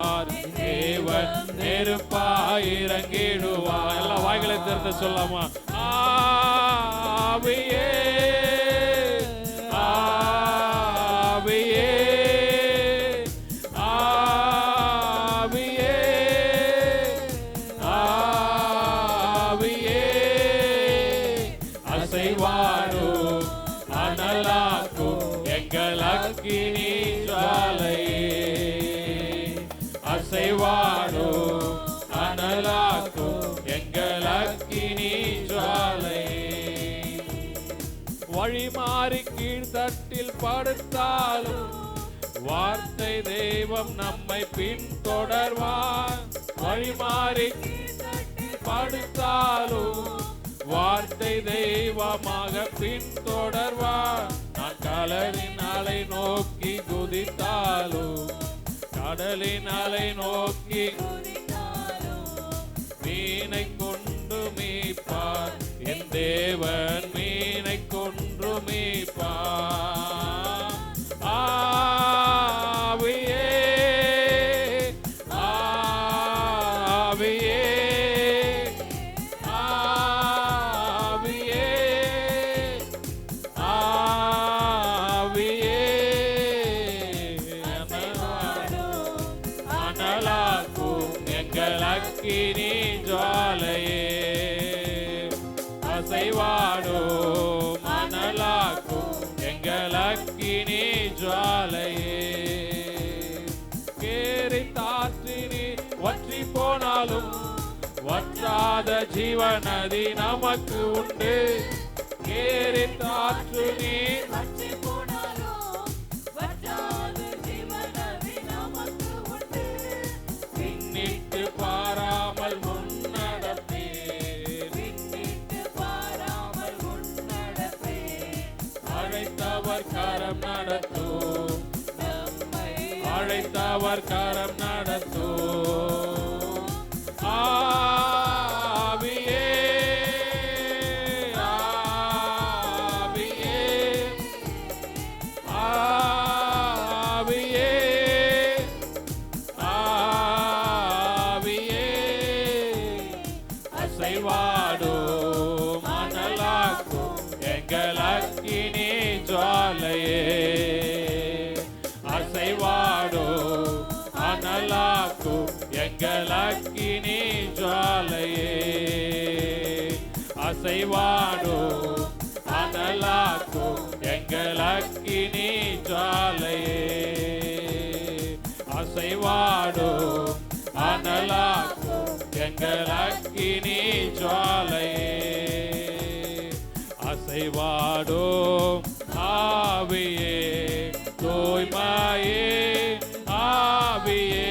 தேவன் நெருப்பாயிரங்கிடுவார். எல்லா வாய்களை திறந்து சொல்லாமா? ஆவியே ஆவியே ஆவியே ஆவியே அசைவாடும் அனலாக்கும் எங்கள் அக்கினி ஜுவாலையே. அசைவாடும் அனலாக்கும் எங்கள் அக்கினி ஜுவாலையே. வழிமாறி கீழ்த்தட்டில் படுத்தாலும் வார்த்தை தெய்வம் நம்மை பின்தொடர்வார். வழிமாறி படுத்தாலும் வார்த்தை தெய்வமாக பின்தொடர்வார். நான் கடலின் அலை நோக்கி குதித்தாலும் கடலின் அலை நோக்கி மீனை கொண்டு மீட்பார். என் தேவன் மீனை கொன்று மீட்பார். ஆவியே ஆவியே ஆவியே ஆவியே அனலாக்கும் எங்கள் அக்கினி ஜுவாலையே. அசைவாடும் அனலாக்கும் எங்கள் அக்கினி ஜுவாலையே. கேரி தாற்றினி வற்றி போனாலும் வற்றாத ஜீவநதி நமக்கு உண்டு. கேரி தாற்று நீர் பின்னிட்டு பாராமல் அழைத்தவர் கரம் நடத்தும் அழைத்தவர் கரம் நடத்தும். ஆவியே ஆவியே ஆவியே ஆவியே அசைவாடும் அனலாக்கும் எங்கள் அக்கினி ஜுவாலையே. அசைவாடும் அனலாக்கும் எங்கள் அக்கினி ஜுவாலையே. அசைவாடும் அனலாக்கும் எங்கள் அக்கினி ஜுவாலையே. அசைவாடும் அனலாக்கும் எங்கள் அக்கினி ஜுவாலையே. அசைவாடும் ஆவியே தூய்மையே ஆவியே.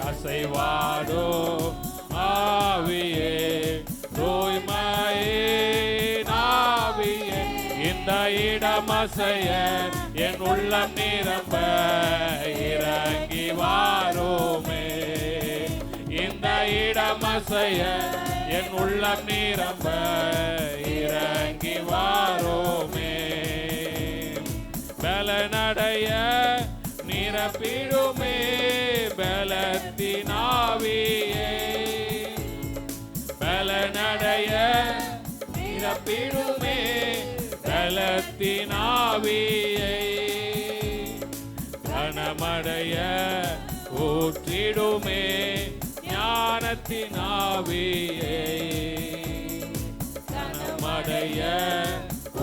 அசைவாடும் ஆவியே தூய்மையே ஆவியே. இந்த இடம் அசைய என் உள்ளம் நிரம்ப இறங்கி வாருமே. இந்த இடம் அசைய என் உள்ளம் நிரம்ப இறங்கி வாருமே. பலனடைய நிரப்பிடுமே பலத்தினாவியே. பலனடைய நிரப்பிடுமே பலத்தினாவியை. கனமடைய ஊற்றிடுமே ஞானத்தினாவியை. கனமடைய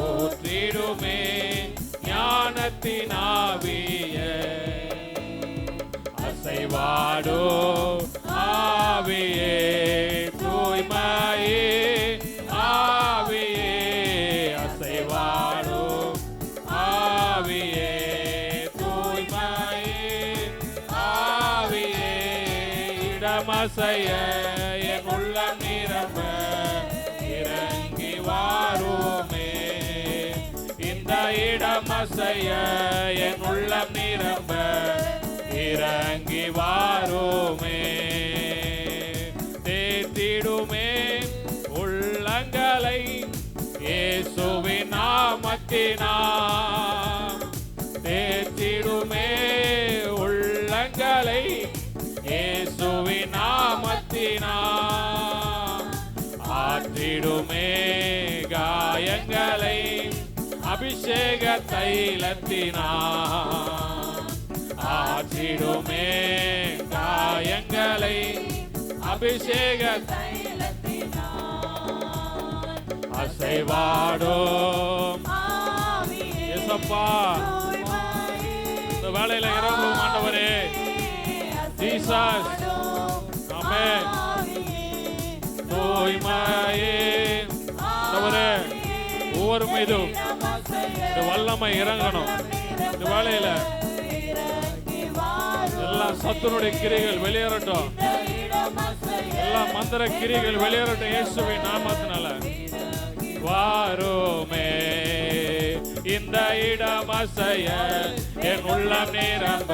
ஊற்றிடுமே ஞானத்தினாவியை. அசைவாடும் ஆவியே தூய்மையே ஆவியே. அசைவாடும் ஆவியே தூய்மையே ஆவியே. இடமசைய என் உள்ளம் நிரம்ப இறங்கி வாருமே. இந்த இடமசைய என் உள்ளம் நிரம்ப இறங்கி வாருமே. தேத்திடுமே உள்ளங்களை இயேசுவின் நாமத்தினால். தேத்திடுமே உள்ளங்களை தைலத்தினார் ஆற்றிடுமே காயங்களை அபிஷேக அசைவாடும் இயேசப்பா இந்த வேளையில இறங்கும் ஆண்டவரே ஜீசஸ் ஆமென் தூய்மையே ஆண்டவரே ஒவ்வொரு மீதும் இந்த வல்லமை இறங்கணும் இந்த வேளையில எல்லா சத்துருடைய கிரிகள் வெளியேறட்டும் எல்லா மந்திர கிரிகள் வெளியேறட்டும் இயேசுவின் நாமத்தினால வாருமே இந்த இடம் அசைய என் உள்ளம் நிரம்ப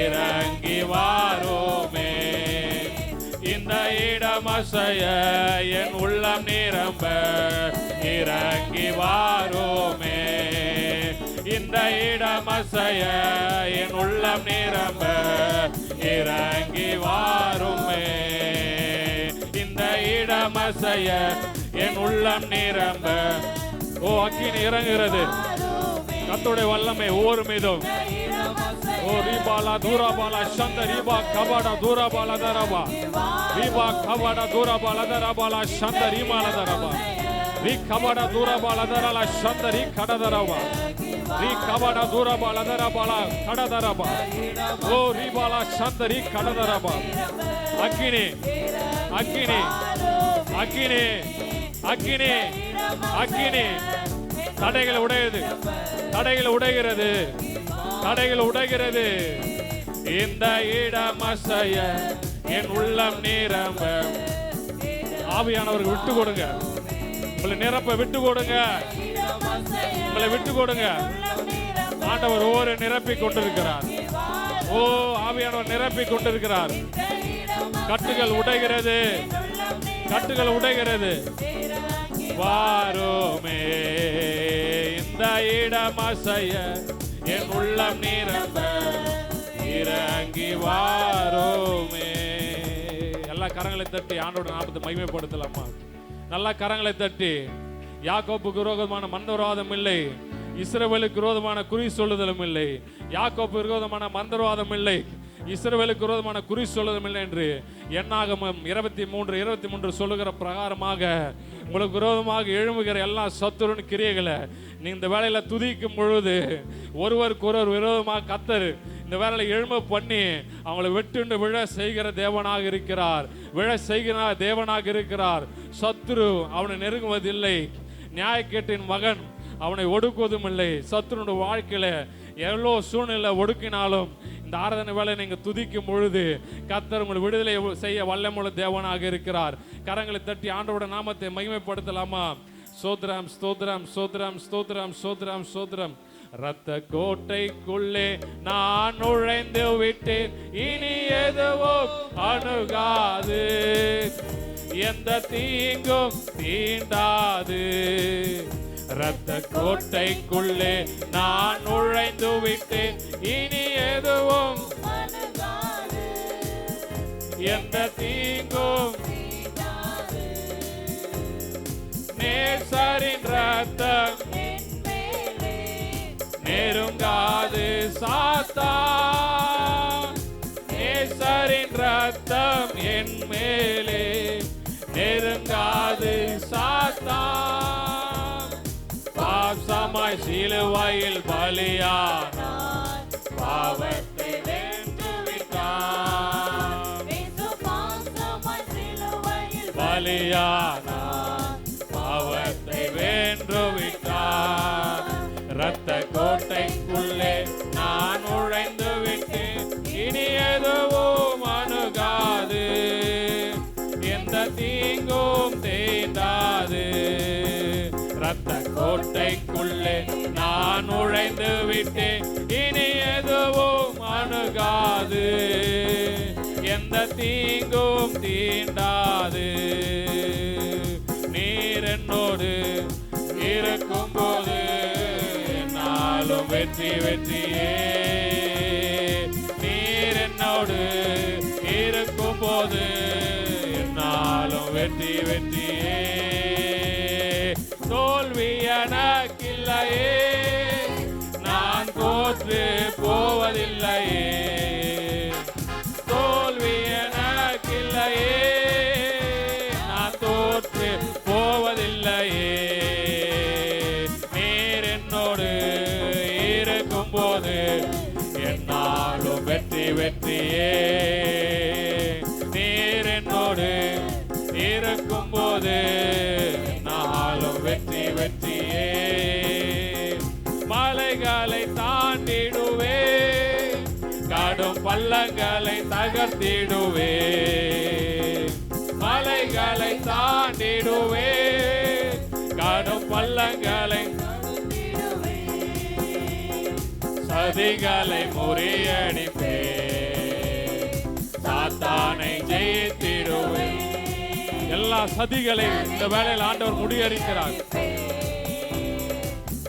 இறங்கி வாருமே இந்த இடம் அசைய என் உள்ளம் நிரம்ப இறங்கி வாருமே இந்த இடம் அசைய என் உள்ளம் நிரம்ப இறங்கி வாருமே இந்த இடம் அசைய என் உள்ளம் நிரம்ப ஓ அக்கினி இறங்குகிறது கர்த்தருடைய வல்லமை ஒவ்வொரு மீதும் ஓ ரீபாலா தூராபாலா சந்த ரீபா கபாடா தூராபாலா தரபா ரீபா கபாடா தூராபாலா தரபாலா சந்த ரீமாலா தரபா ரீ கபாடா தூராபாலா தரலா சந்த ரீ கடதரபா ரீ கபாடா தூராபாலா தரபாலா கடதரபா ஓ ரீபாலா சந்த ரீ கடதரபா அக்கினி அக்கினி அக்கினி அக்கினி அக்கினி தடைகள் உடையது தடைகள் உடைகிறது தடைகள் உடைகிறது இந்த இடம் அசைய என் உள்ளம் நிரம்ப ஆவியானவர்கள் விட்டு கொடுங்க உங்களை நிரப்ப விட்டு கொடுங்க உங்களை விட்டு கொடுங்க ஆண்டவர் ஒவ்வொரு நிரப்பி கொண்டிருக்கிறார் ஓ ஆவியானவர் நிரப்பி கொண்டிருக்கிறார் கட்டுகள் உடைகிறது கட்டுகள் உடைகிறது வாருமே இந்த இடம் அசைய என் உள்ளம் நிரம்ப இறங்கி வாருமே எல்லா கரங்களை தட்டி ஆண்டோட நாமத்தை மகிமைப்படுத்தலாமா நல்லா கரங்களை தட்டி யாக்கோப்புக்கு விரோதமான மந்திரவாதம் இல்லை இஸ்ரவேலுக்கு விரோதமான குறி சொல்லுதலும் இல்லை யாக்கோப்பு விரோதமான மந்திரவாதம் இல்லை இஸ்ரவேலுக்கு விரோதமான குறி சொல்லுதலும் இல்லை என்று என்னாகமம் 23:23 சொல்லுகிற பிரகாரமாக உங்களுக்கு விரோதமாக எழும்புகிற எல்லா சத்துருன் கிரியைகளை நீ இந்த வேலையில துதிக்கும் பொழுது ஒருவருக்கு ஒருவர் விரோதமாக கர்த்தர் இந்த வேலையில எழும்ப பண்ணி அவங்களை வெட்டுண்டு விழ செய்கிற தேவனாக இருக்கிறார் விழ செய்கிற தேவனாக இருக்கிறார் சத்துரு அவனை நெருங்குவதில்லை நியாயக்கேட்டின் மகன் அவனை ஒடுக்குவதும் இல்லை சத்துருடைய வாழ்க்கையில எவ்வளோ சூழ்நிலை ஒடுக்கினாலும் இந்த ஆராதனை வேலை நீங்க துதிக்கும் பொழுது கர்த்தர் உங்களை விடுதலை செய்ய வல்லமுள்ள தேவனாக இருக்கிறார் கரங்களை தட்டி ஆண்டவரோட நாமத்தை மகிமைப்படுத்தலாமா ஸ்தோத்திரம் ஸ்தோத்திரம் ஸ்தோத்திரம் ஸ்தோத்திரம் ஸ்தோத்திரம் ஸ்தோத்திரம் இரத்த கோட்டைக்குள்ளே நான் நுழைந்து விட்டேன் இனி எதுவும் அணுகாது எந்த தீங்கும் தீண்டாது இரத்த கோட்டைக்குள்ளே நான் நுழைந்து விட்டேன் இனி எதுவும் எந்த தீங்கும் நேசரின் இரத்தம் நெருங்காது சாத்தான் நேசரின் இரத்தம் என் மேலே நெருங்காது சாத்தான் பாசமாய் சிலுவையில் பலியானார் பாவத்தை வென்று விட்டார் பலியானார் பாவத்தை வென்று விட்டார் இரத்த கோட்டைக்குள்ளே நான் நுழைந்து விட்டேன் இனி எதுவும் அணுகாது எந்த தீங்கும் தீண்டாது இரத்த கோட்டைக்குள்ளே நான் நுழைந்து விட்டேன் இனி எதுவும் அணுகாது எந்த தீங்கும் தீண்டாது நீர் என்னோடு இருக்கும் போது நாளும் வெற்றி வெற்றியே நீர் என்னோடு இருக்கும் போது நாளும் வெற்றி வெற்றியே தோல்வி எனக்கில்லையே தோற்று போவதில்லையே, தோல்வி எனக்கில்லையே, நான் தோற்று போவதில்லையே. நீர் என்னோடு இருக்கும் போது என்னாலும் வெற்றி வெற்றியே. நீர் என்னோடு இருக்கும் போது நாளும் வெற்றி வெற்றியே. மலைகளை தாண்டிடுவே, கடும் பள்ளங்களை தகர்த்திடுவே. மலைகளை தாண்டிடுவே, கடும் பள்ளங்களை சதிகளை முறியடிப்பே, சாத்தானை ஜெயித்திடுவே. எல்லா சதிகளையும் இந்த வேளையில் ஆண்டவர் முறியடிக்கிறார்.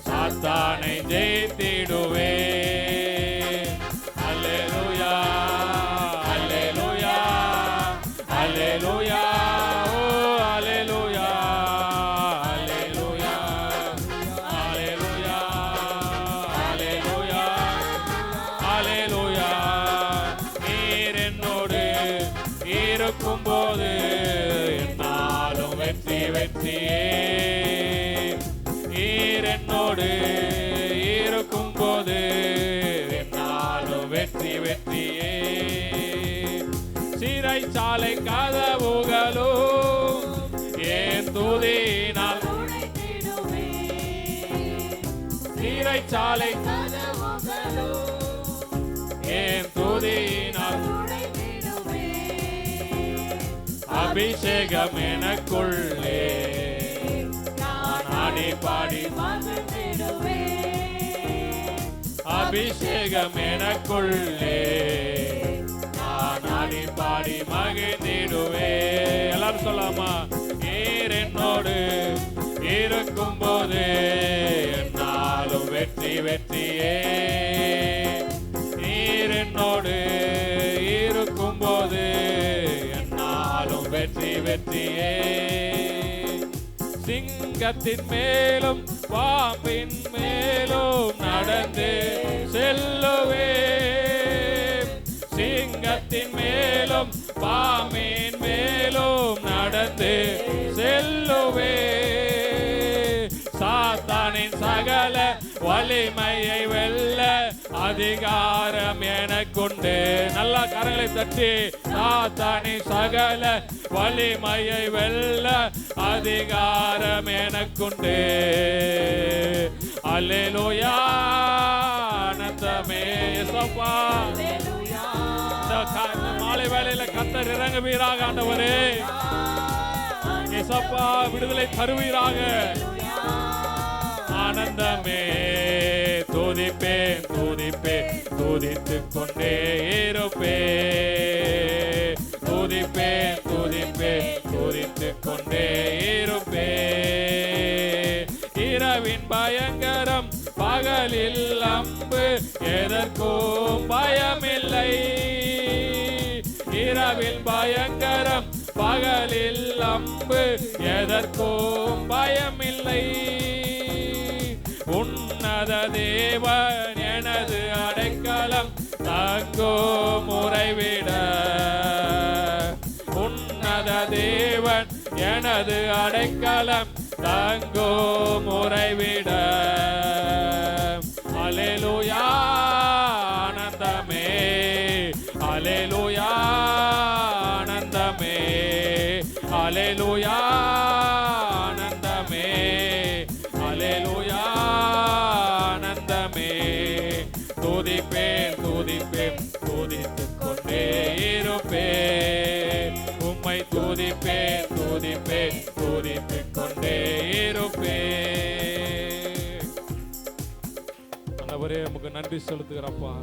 சாத்தானை ஜெயித்திடுவே. அல்லேலூயா, அல்லேலூயா, அல்லேலூயா, ஓ அல்லேலூயா, அல்லேலூயா, அல்லேலூயா, அல்லேலூயா, அல்லேலூயா. நீர் என்னோடு இருக்கும் போது என்னாலும் வெற்றி வெற்றியே. நீர் என்னோடு இருக்கும் போது என்னாலும் வெற்றி வெற்றியே. சிறைச்சாலை கதவுகளும் என் துதியினால், சிறைச்சாலை என் துதியினால், அபிஷேகம் எனக்குள்ளே நான் ஆடி பாடி, அபிஷேகம் எனக்குள்ளே நான் ஆடி பாடி மகிழ்ந்திடுவே. எல்லாரும் சொல்லாமா? நீர் என்னோடு இருக்கும் போது என்னாலும் வெற்றி வெற்றியே. நீர் என்னோடு இருக்கும் போது என்னாலும் வெற்றி வெற்றியே. சிங்கத்தின் மேலும் பாம்பின் மேலும் நடந்து செல்லுவே, சிங்கத்தின் மேலும் பாம்பின் மேலும் நடந்து செல்லுவே. சாத்தானின் சகல வலிமையை வெல்ல அதிகாரம் எனக்குண்டு. நல்லா கரங்களை தட்டி, சாத்தானின் சகல வலிமையை வெல்ல அதிகாரம் எனக்குண்டு. அல்லேலூயா, ஆனந்தமே இயேசுவா. மாலை வேளையில கர்த்தர் இறங்குவீராக ஆண்டவரே. இயேசுவா, விடுதலை தருவீராக. ஆனந்தமே துதிப்பேன் துதிப்பேன் துதித்துக் கொண்டே இருப்பேன். துதிப்பேன் துதிப்பேன் துதித்துக் கொண்டே இருப்பேன். இரவின் பயங்கரம் பகலில் அம்பு எதற்கும் பயமில்லை. இரவில் பயங்கரம் பகலில் அம்பு எதற்கும் பயமில்லை. உன்னத தேவன் எனது அடைக்கலம் தங்கும் உறைவிட. உன்னத தேவன் எனது அடைக்கலம் தங்கும் உறைவிட. அல்லேலூயா, ஆனந்தமே, அல்லேலூயா, ஆனந்தமே, அல்லேலூயா, ஆனந்தமே, அல்லேலூயா, ஆனந்தமே. துதிப்பேன் துதிப்பேன் துதித்துக் கொண்டே இருப்பேன். உம்மை துதிப்பேன் துதிப்பேன் துதித்துக் கொண்டே இருப்பேன். ஆண்டவரே, உமக்கு நன்றி செலுத்துகிறப்பா.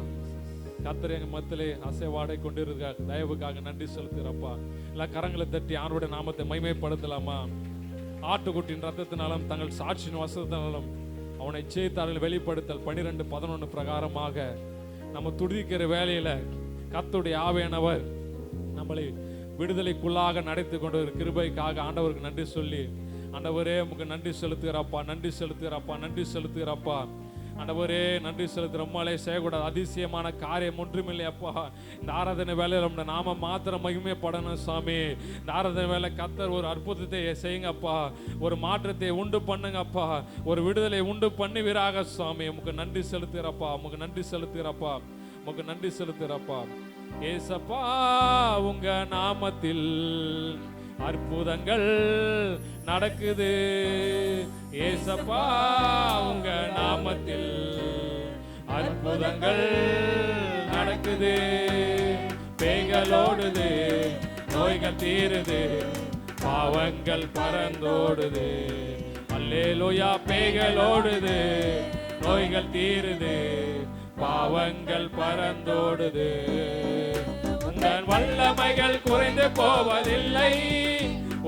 கர்த்தர் எங்க மத்தியிலே அசைவாடை கொண்டிருக்க தயவுக்காக நன்றி செலுத்துகிறப்பா. எல்லாம் கரங்களை தட்டி ஆண்டவருடைய நாமத்தை மகிமைப்படுத்தலாமா? ஆட்டுக்குட்டியின் ரத்தத்தினாலும் தங்கள் சாட்சியின் வசத்தினாலும் அவனை ஜெயித்தார்கள் வெளிப்படுத்தல் 12:11 பிரகாரமாக நம்ம துடிக்கிற வேலையில கர்த்தருடைய ஆவியானவர் நம்மளை விடுதலைக்குள்ளாக நடத்தி கொண்டு கிருபைக்காக ஆண்டவருக்கு நன்றி சொல்லி, ஆண்டவரே உமக்கு நன்றி செலுத்துகிறப்பா, நன்றி செலுத்துகிறப்பா, நன்றி செலுத்துகிறப்பா. ஆண்டவரே நன்றி செலுத்துற உம்மாலே செய்யக்கூடாது அதிசயமான காரியம் ஒன்றுமில்லை அப்பா. இந்த ஆராதனை வேலையில் நம்ம நாம மாத்திரம் மகிமைப்படணும் சாமி. இந்த ஆராதனை வேலை கர்த்தர் ஒரு அற்புதத்தை செய்யுங்கப்பா, ஒரு மாற்றத்தை உண்டு பண்ணுங்கப்பா, ஒரு விடுதலை உண்டு பண்ணுவீராக சாமி. உமக்கு நன்றி செலுத்துகிறப்பா, உமக்கு நன்றி செலுத்துகிறப்பா, உமக்கு நன்றி செலுத்துகிறப்பா. ஏசப்பா உங்க நாமத்தில் அற்புதங்கள் நடக்குது. ஏசப்பா உங்க நாமத்தில் அற்புதங்கள் நடக்குது. பேய்களோடுது, நோய்கள் தீருது, பாவங்கள் பறந்தோடுது. அல்லேலூயா. பேய்களோடுது, நோய்கள் தீருது, பாவங்கள் பறந்தோடுது. உந்தன் வல்லமைகள் குறைந்து போவதில்லை,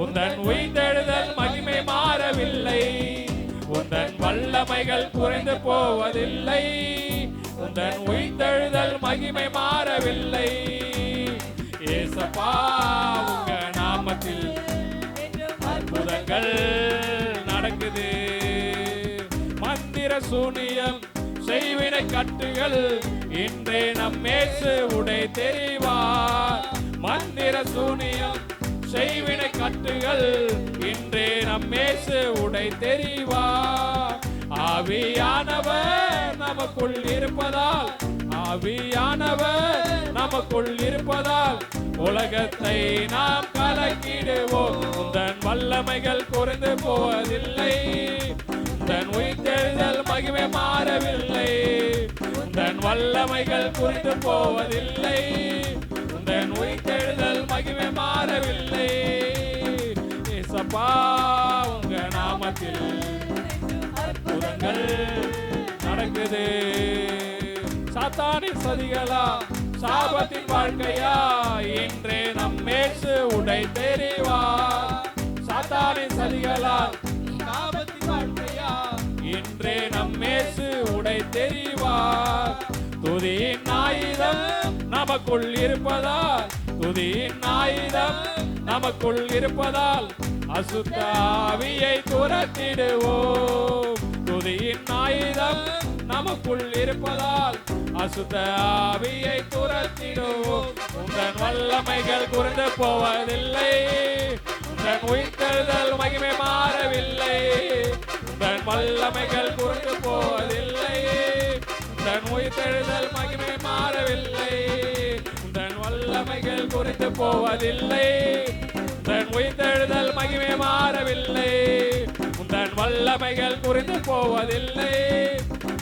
உந்தன் உயிர்த்தெழுதல் மகிமை மாறவில்லை. உந்தன் வல்லமைகள் குறைந்து போவதில்லை, உந்தன் உயிர்த்தெழுதல் மகிமை மாறவில்லை. ஏசப்பா உங்க நாமத்தில் அற்புதங்கள் நடக்குது. மந்திர சூனியம் செய்வினை கட்டுகள் இன்றே நம் இயேசு உடை தெரிவார். மந்திர சூனியம் செய்வினை கட்டுகள் இன்றே நம் இயேசு உடை தெரிவார். ஆவியானவர் நமக்குள் இருப்பதால், ஆவியானவர் நமக்குள் இருப்பதால் உலகத்தை நாம் கலக்கிடுவோம். உந்தன் வல்லமைகள் குறைந்து போவதில்லை, உந்தன் உயிர்த்தெழுதல் மகிமை மாறவில்லை. உந்தன் வல்லமைகள் குறைந்து போவதில்லை, உந்தன் உயிர்த்தெழுதல் மகிமை மாறவில்லை. ஏசப்பா உங்க நாமத்தில் அற்புதங்கள் நடக்குது. சாத்தானின் சதிகளா, சாபத்தின் வாழ்க்கையா, இன்றே நம் இயேசு உடை தெரிவார். சாத்தானின் சதிகளா, சாபத்தின் வாழ்க்கையா, இன்றே நம் இயேசு உடை தெரிவார். துதியின் ஆயுதம் நமக்குள் இருப்பதால், துதியின் ஆயுதம் நமக்குள் இருப்பதால் அசுத்த ஆவியை துரத்திடுவோம். துதியின் ஆயுதம் நமக்குள் இருப்பதால் அசுத்த ஆவியை துரத்திடுவோம். உந்தன் வல்லமைகள் குறைந்து போவதில்லை, உந்தன் உயிர்த்தெழுதல் மகிமை மாறவில்லை. உந்தன் வல்லமைகள் குறைந்து போவதில்லை, உந்தன் உயிர்த்தெழுதல் மகிமை மாறவில்லை. உந்தன் வல்லமைகள் குறைந்து போவதில்லை, உந்தன் உயிர்த்தெழுதல் மகிமை மாறவில்லை. உந்தன் வல்லமைகள் குறைந்து போவதில்லை,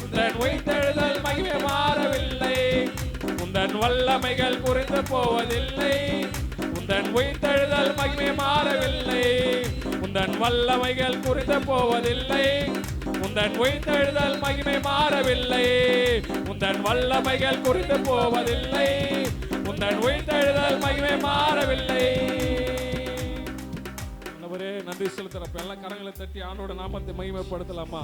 உந்தன் உயிர்த்தெழுதல் மகிமை மாறவில்லை. உந்தன் வல்லமைகள் குறைந்து போவதில்லை, உந்தன் உயிர்த்தெழுதல் மகிமை மாறவில்லை. உந்தன் வல்லமைகள் குறைந்து போவதில்லை, உந்தன் உயிர்த்தெழுதல் மகிமை மாறவில்லை. உந்தன் வல்லமைகள் குறைந்து போவதில்லை, உந்தன் உயிர்த்தெழுதல் மகிமை மாறவில்லை. நன்றி செலுத்துறப்ப எல்லாம் கரங்களை தட்டி ஆண்டோட நாமத்தை மகிமைப்படுத்தலாமா?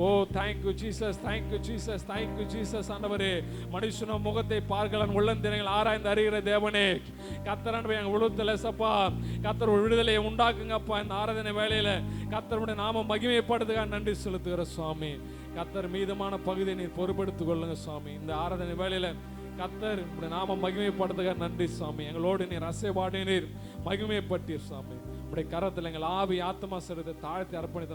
ஓ thank you Jesus, thank you Jesus, thank you Jesus. ஆண்டவரே மனுஷன முகத்தை பார்க்கலாம் உள்ளந்திரங்கள் ஆராய்ந்து அறிகிற தேவனே, கர்த்தர் எங்க உலகத்தில் சப்பா கர்த்தர் ஒரு விடுதலையை உண்டாக்குங்கப்பா. இந்த ஆராதனை வேலையில கர்த்தருடைய நாம மகிமைப்படுத்துக நன்றி செலுத்துகிற சுவாமி. கர்த்தர் மீதமான பகுதியை நீர் பொறுப்படுத்திக் கொள்ளுங்க சுவாமி. இந்த ஆராதனை வேலையில கர்த்தர் நாம மகிமைப்படுத்துக நன்றி சுவாமி. எங்களோடு நீர் அசைவாடி நீர் மகிமைப்பட்டீர் சுவாமி. உடைய கரத்தில் எங்கள் ஆவி ஆத்மா சரீரத்தை தாழ்த்தி அர்ப்பணித்த